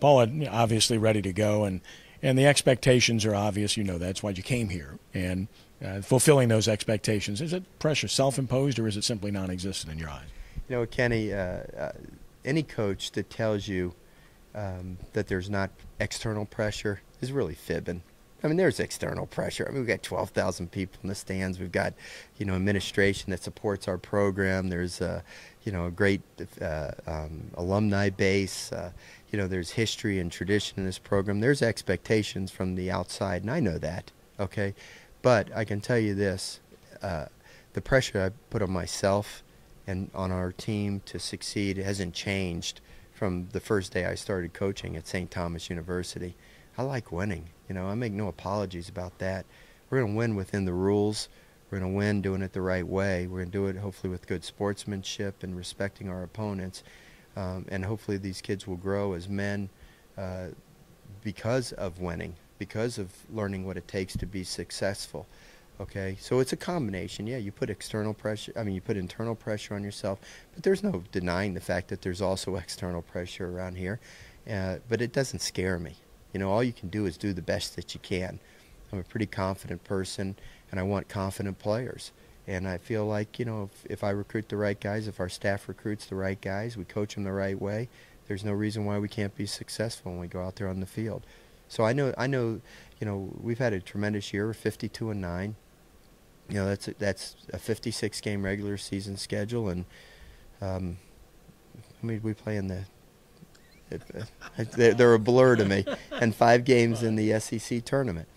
Paul, obviously ready to go, and the expectations are obvious. You know that's why you came here, and fulfilling those expectations. Is it pressure self-imposed, or is it simply non-existent in your eyes? You know, Kenny, any coach that tells you that there's not external pressure is really fibbing. I mean, there's external pressure. I mean, we've got 12,000 people in the stands. We've got, you know, administration that supports our program. There's, you know, a great alumni base. You know, there's history and tradition in this program. There's expectations from the outside, and I know that, okay? But I can tell you this, the pressure I put on myself and on our team to succeed hasn't changed from the first day I started coaching at St. Thomas University. I like winning. You know, I make no apologies about that. We're going to win within the rules. We're going to win doing it the right way. We're going to do it hopefully with good sportsmanship and respecting our opponents. And hopefully these kids will grow as men because of winning, because of learning what it takes to be successful. Okay, so it's a combination. Yeah, you put external pressure, I mean, you put internal pressure on yourself, but there's no denying the fact that there's also external pressure around here. But it doesn't scare me. You know, all you can do is do the best that you can. I'm a pretty confident person, and I want confident players. And I feel like, you know, if I recruit the right guys, if our staff recruits the right guys, we coach them the right way, there's no reason why we can't be successful when we go out there on the field. So I know, you know, we've had a tremendous year. We're 52-9. You know, that's a 56-game regular season schedule, and I mean, we play in the they're a blur to me, and 5 games in the SEC tournament.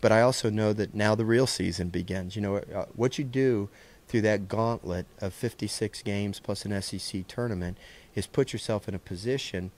But I also know that now the real season begins. You know, what you do through that gauntlet of 56 games plus an SEC tournament is put yourself in a position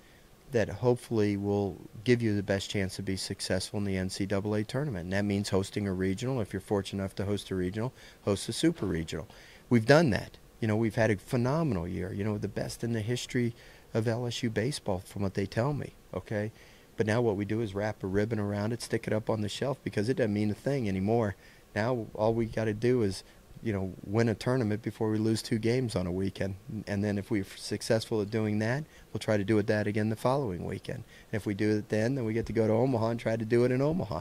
that hopefully will give you the best chance to be successful in the NCAA tournament. And that means hosting a regional. If you're fortunate enough to host a regional, host a super regional. We've done that. You know, we've had a phenomenal year, you know, the best in the history of LSU baseball from what they tell me, okay? But now what we do is wrap a ribbon around it, stick it up on the shelf, because it doesn't mean a thing anymore. Now all we got to do is, you know, win a tournament before we lose 2 games on a weekend. And then if we're successful at doing that, we'll try to do it that again the following weekend. And if we do it then we get to go to Omaha and try to do it in Omaha.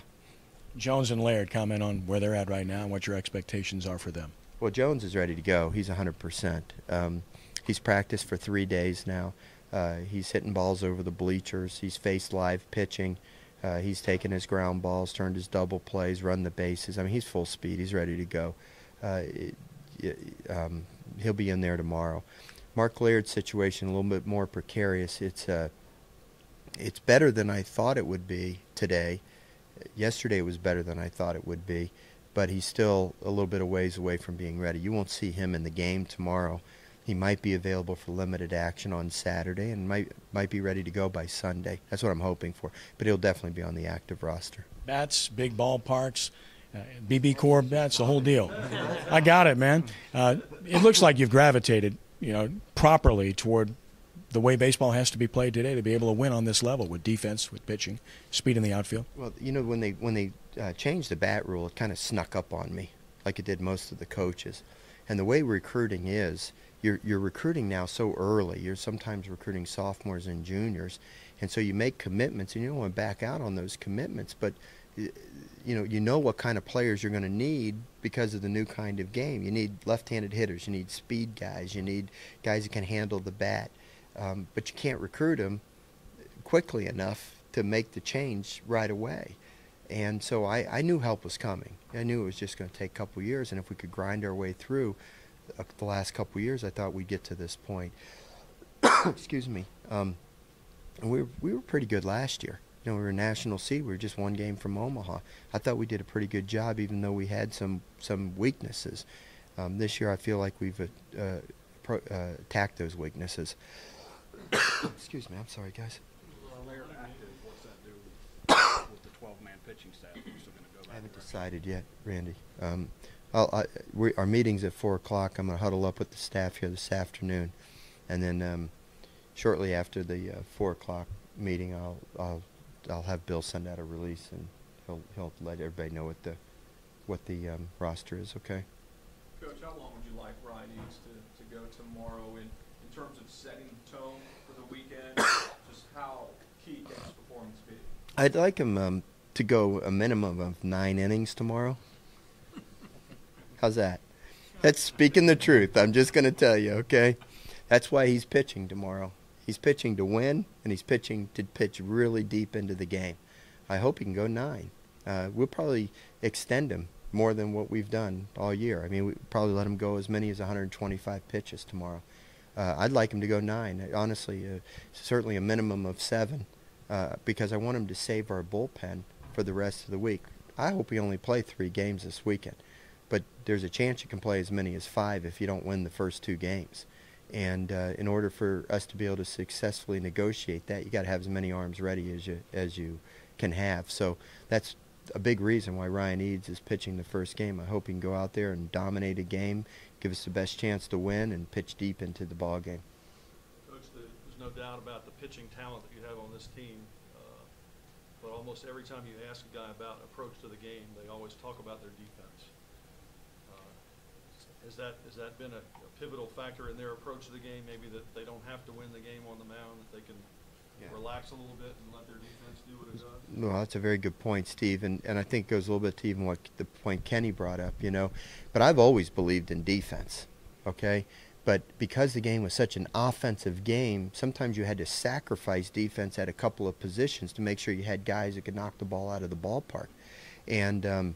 Jones and Laird, comment on where they're at right now and what your expectations are for them. Well, Jones is ready to go. He's 100%. He's practiced for 3 days now. He's hitting balls over the bleachers. He's faced live pitching. He's taken his ground balls, turned his double plays, run the bases. I mean, he's full speed. He's ready to go. He'll be in there tomorrow. Mark Laird's situation a little bit more precarious. It's better than I thought it would be today. Yesterday it was better than I thought it would be, but he's still a little bit of ways away from being ready. You won't see him in the game tomorrow. He might be available for limited action on Saturday and might be ready to go by Sunday. That's what I'm hoping for. But he'll definitely be on the active roster. Bats, big ballparks, BB Corps bats, the whole deal. I got it, man. It looks like you've gravitated, you know, properly toward the way baseball has to be played today to be able to win on this level with defense, with pitching, speed in the outfield. Well, you know, when they changed the bat rule, it kind of snuck up on me, like it did most of the coaches. And the way recruiting is, you're recruiting now so early. You're sometimes recruiting sophomores and juniors, and so you make commitments, and you don't want to back out on those commitments. But you know what kind of players you're going to need because of the new kind of game. You need left-handed hitters. You need speed guys. You need guys who can handle the bat. But you can't recruit them quickly enough to make the change right away. And so I knew help was coming. I knew it was just going to take a couple years, and if we could grind our way through the last couple years, I thought we'd get to this point. Excuse me. And we were pretty good last year. You know, we were national seed. We were just 1 game from Omaha. I thought we did a pretty good job, even though we had some weaknesses. This year, I feel like we've attacked those weaknesses. Excuse me. I'm sorry, guys. Laird active, what's that do with the 12-man pitching staff? Are we still going to go back? I haven't decided yet, Randy. Our meeting's at 4 o'clock. I'm going to huddle up with the staff here this afternoon, and then shortly after the 4 o'clock meeting, I'll have Bill send out a release, and he'll let everybody know what the roster is. Okay. Coach, how long would you like Ryan-East to go tomorrow in terms of setting the tone for the weekend? Just how key games I'd like him to go a minimum of 9 innings tomorrow. How's that? That's speaking the truth. I'm just going to tell you, okay? That's why he's pitching tomorrow. He's pitching to win, and he's pitching to pitch really deep into the game. I hope he can go 9. We'll probably extend him more than what we've done all year. I mean, we probably let him go as many as 125 pitches tomorrow. I'd like him to go 9. Honestly, certainly a minimum of 7, because I want him to save our bullpen for the rest of the week. I hope we only play 3 games this weekend, but there's a chance you can play as many as 5 if you don't win the first 2 games. And in order for us to be able to successfully negotiate that, you got to have as many arms ready as you can have. So that's a big reason why Ryan Eads is pitching the first game. I hope he can go out there and dominate a game, give us the best chance to win, and pitch deep into the ball game. Coach, there's no doubt about the pitching talent that you have on this team, but almost every time you ask a guy about approach to the game, they always talk about their defense. Has that been a pivotal factor in their approach to the game? Maybe that they don't have to win the game on the mound, that they can relax a little bit and let their defense do what it does? No, that's a very good point, Steve, and I think it goes a little bit to even what the point Kenny brought up, you know. But I've always believed in defense, okay? But because the game was such an offensive game, sometimes you had to sacrifice defense at a couple of positions to make sure you had guys that could knock the ball out of the ballpark. And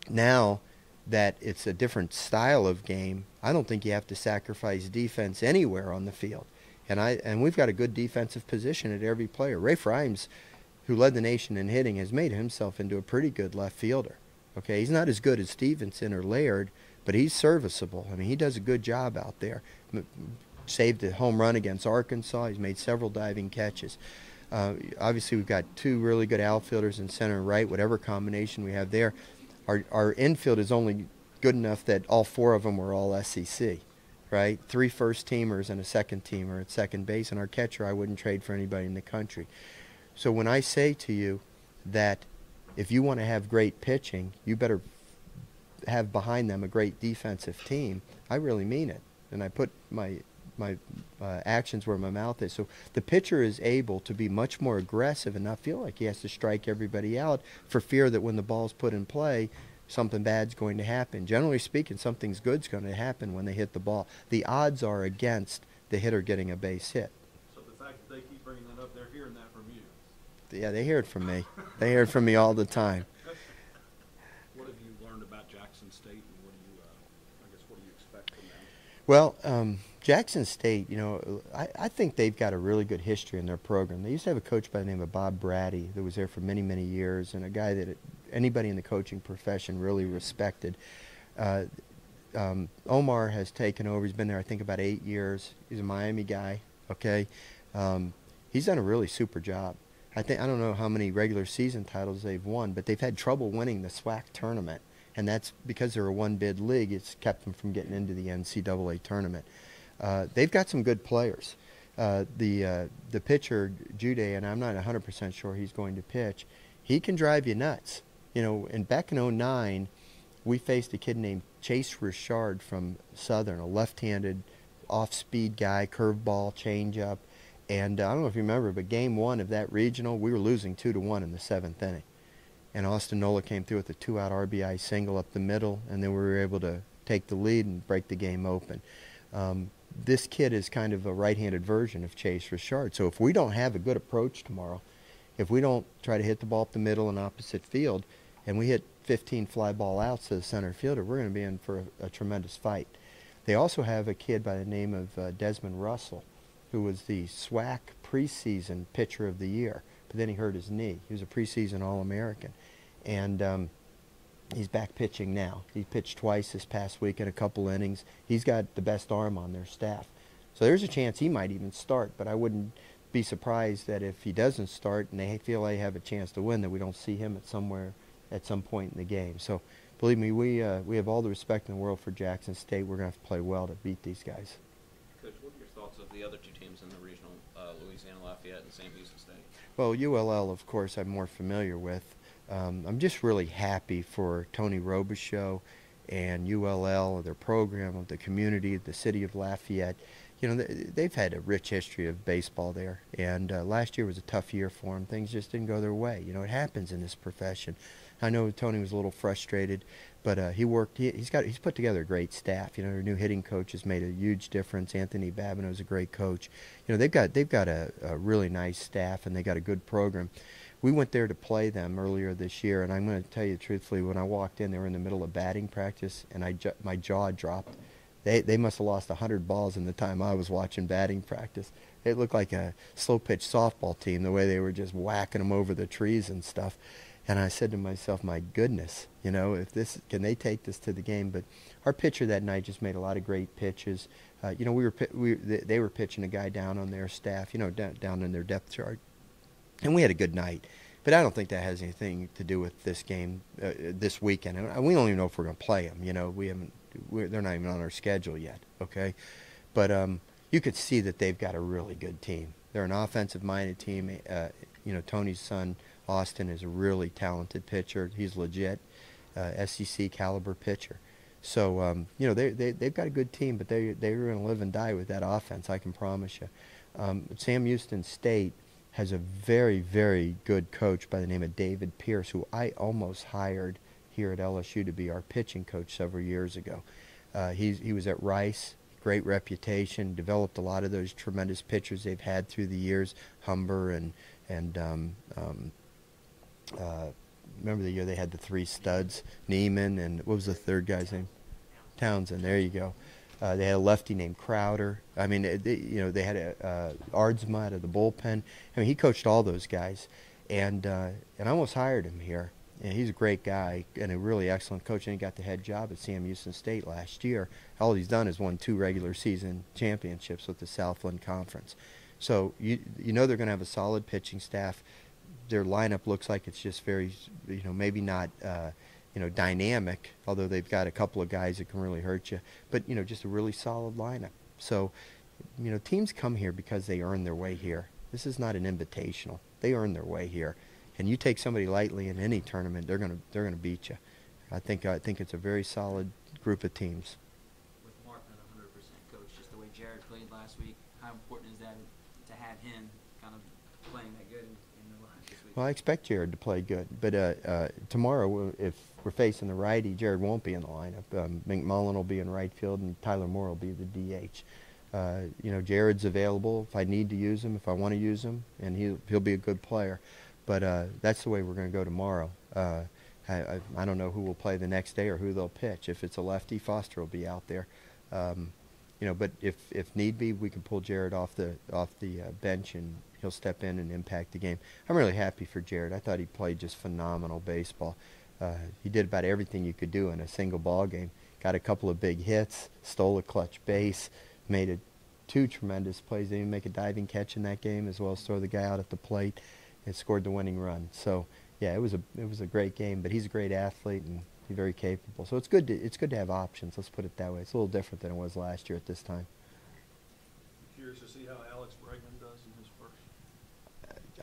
now that it's a different style of game, I don't think you have to sacrifice defense anywhere on the field. And we've got a good defensive position at every player. Ray Frimes, who led the nation in hitting, has made himself into a pretty good left fielder. Okay, he's not as good as Stevenson or Laird, but he's serviceable. I mean, he does a good job out there. Saved a home run against Arkansas. He's made several diving catches. Obviously, we've got 2 really good outfielders in center and right, whatever combination we have there. Our infield is only good enough that all 4 of them were all SEC, right? 3 first-teamers and a second-teamer at second base, and our catcher I wouldn't trade for anybody in the country. So when I say to you that if you want to have great pitching, you better have behind them a great defensive team, I really mean it. And I put my actions where my mouth is. So the pitcher is able to be much more aggressive and not feel like he has to strike everybody out for fear that when the ball's put in play, something bad's going to happen. Generally speaking, something's good's going to happen when they hit the ball. The odds are against the hitter getting a base hit. So the fact that they keep bringing that up, they're hearing that from you. Yeah, they hear it from me. They hear it from me all the time. What have you learned about Jackson State, and what do you, what do you expect from them? Well, Jackson State, you know, I think they've got a really good history in their program. They used to have a coach by the name of Bob Brady that was there for many, many years, and a guy that anybody in the coaching profession really respected. Omar has taken over. He's been there, I think, about 8 years. He's a Miami guy, okay? He's done a really super job. I don't know how many regular season titles they've won, but they've had trouble winning the SWAC tournament, and that's because they're a one-bid league. It's kept them from getting into the NCAA tournament. They've got some good players. The pitcher, Jude, and I'm not 100% sure he's going to pitch, he can drive you nuts. You know, back in '09, we faced a kid named Chase Richard from Southern, a left-handed off-speed guy, curveball, changeup. And I don't know if you remember, but game 1 of that regional, we were losing 2-1 in the 7th inning. And Austin Nola came through with a 2-out RBI single up the middle, and then we were able to take the lead and break the game open. This kid is kind of a right-handed version of Chase Richard. So if we don't have a good approach tomorrow, if we don't try to hit the ball up the middle and opposite field, and we hit 15 fly ball outs to the center fielder, we're going to be in for a tremendous fight. They also have a kid by the name of Desmond Russell, who was the SWAC preseason pitcher of the year, but then he hurt his knee. He was a preseason All-American, and he's back pitching now. He pitched twice this past week in a couple innings. He's got the best arm on their staff. So there's a chance he might even start, but I wouldn't be surprised that if he doesn't start and they feel they have a chance to win, that we don't see him at some point in the game. So believe me, we have all the respect in the world for Jackson State. We're going to have to play well to beat these guys. Coach, what are your thoughts of the other 2 teams in the regional, Louisiana Lafayette and St. Lucie State? Well, ULL, of course, I'm more familiar with. I'm just really happy for Tony Robichaux and ULL, their program, of the community, the city of Lafayette. you know, they've had a rich history of baseball there, and last year was a tough year for them. Things just didn't go their way. You know, it happens in this profession. I know Tony was a little frustrated, but he worked. He's put together a great staff. You know, their new hitting coach has made a huge difference. Anthony Babineau is a great coach. You know, they've got a really nice staff, and they got a good program. We went there to play them earlier this year, and I'm going to tell you truthfully, when I walked in, they were in the middle of batting practice, and my jaw dropped. They must have lost 100 balls in the time I was watching batting practice. It looked like a slow-pitch softball team, the way they were just whacking them over the trees and stuff. And I said to myself, my goodness, you know, can they take this to the game? But our pitcher that night just made a lot of great pitches. You know, they were pitching a guy down on their staff, you know, down in their depth chart. And we had a good night. But I don't think that has anything to do with this game this weekend. And we don't even know if we're going to play them. You know, they're not even on our schedule yet, okay? But you could see that they've got a really good team. They're an offensive-minded team. You know, Tony's son, Austin, is a really talented pitcher. He's legit, SEC caliber pitcher. So, you know, they've got a good team, but they're going to live and die with that offense, I can promise you. Sam Houston State has a very, very good coach by the name of David Pierce, who I almost hired here at LSU to be our pitching coach several years ago. He was at Rice, great reputation, developed a lot of those tremendous pitchers they've had through the years, Humber and remember the year they had the three studs, Neiman, and what was the third guy's name? Townsend, there you go. They had a lefty named Crowder. I mean, you know, they had Ardsma out of the bullpen. I mean, he coached all those guys, and I almost hired him here. And he's a great guy and a really excellent coach, and he got the head job at Sam Houston State last year. All he's done is won 2 regular season championships with the Southland Conference. So you know they're going to have a solid pitching staff. Their lineup looks like it's just very, you know, maybe not you know, dynamic, although they've got a couple of guys that can really hurt you. But, you know, just a really solid lineup. So, you know, teams come here because they earn their way here. This is not an invitational. They earn their way here. And you take somebody lightly in any tournament, they're gonna beat you. I think it's a very solid group of teams. With Mark not 100% coach, just the way Jared played last week, how important is that to have him kind of playing that good in the line this week? Well, I expect Jared to play good, but tomorrow, if we're facing the righty, Jared won't be in the lineup. McMullen will be in right field, and Tyler Moore will be the DH. You know, Jared's available if I need to use him, if I want to use him, and he'll be a good player. But that's the way we're going to go tomorrow. I don't know who will play the next day or who they'll pitch. If it's a lefty, Foster will be out there. You know, but if need be, we can pull Jared off the bench and he'll step in and impact the game. I'm really happy for Jared. I thought he played just phenomenal baseball. He did about everything you could do in a single ball game. Got a couple of big hits, stole a clutch base, made 2 tremendous plays. They even make a diving catch in that game, as well as throw the guy out at the plate, and scored the winning run. So yeah, it was a great game. But he's a great athlete and he's very capable. So it's good to have options. Let's put it that way. It's a little different than it was last year at this time. Curious to see how Alex Bregman does in his first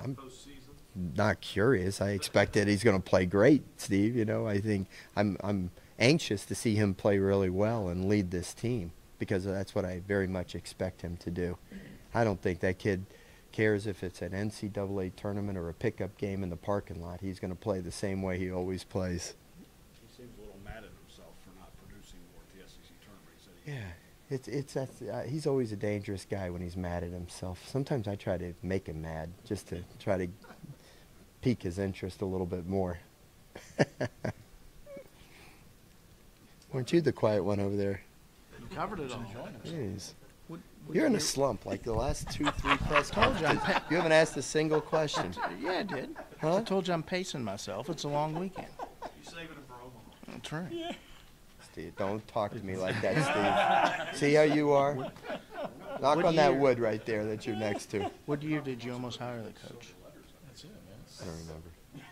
I'm postseason. not curious. I expect that he's going to play great, Steve. You know, I think I'm anxious to see him play really well and lead this team, because that's what I very much expect him to do. I don't think that kid cares if it's an NCAA tournament or a pickup game in the parking lot. He's going to play the same way he always plays. He seems a little mad at himself for not producing more at the SEC tournament. He said he Yeah, he's always a dangerous guy when he's mad at himself. Sometimes I try to make him mad just to try to pique his interest a little bit more. Weren't you the quiet one over there? You covered it all. Jeez. You're in a slump like the last 2, 3 press conferences. You haven't asked a single question. Yeah, I did. Huh? I told you I'm pacing myself. It's a long weekend. You saving it for Omaha. That's right. Yeah. Steve, don't talk to me like that, Steve. See how you are? Knock What on that year? wood right there that you're next to. What year did you almost hire the coach? That's it, man. I don't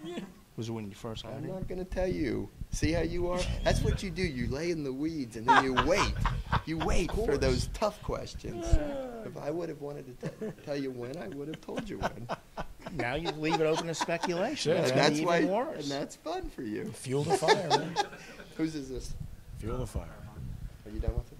remember. Was it when you first hired I'm him? not going to tell you. See how you are? That's what you do. You lay in the weeds and then you wait. You wait for those tough questions. If I would have wanted to tell you when, I would have told you when. Now you leave it open to speculation. Yeah, It's And gonna that's be why. even worse. And that's fun for you. Fuel the fire, man. Whose is this? Fuel the fire. Are you done with it?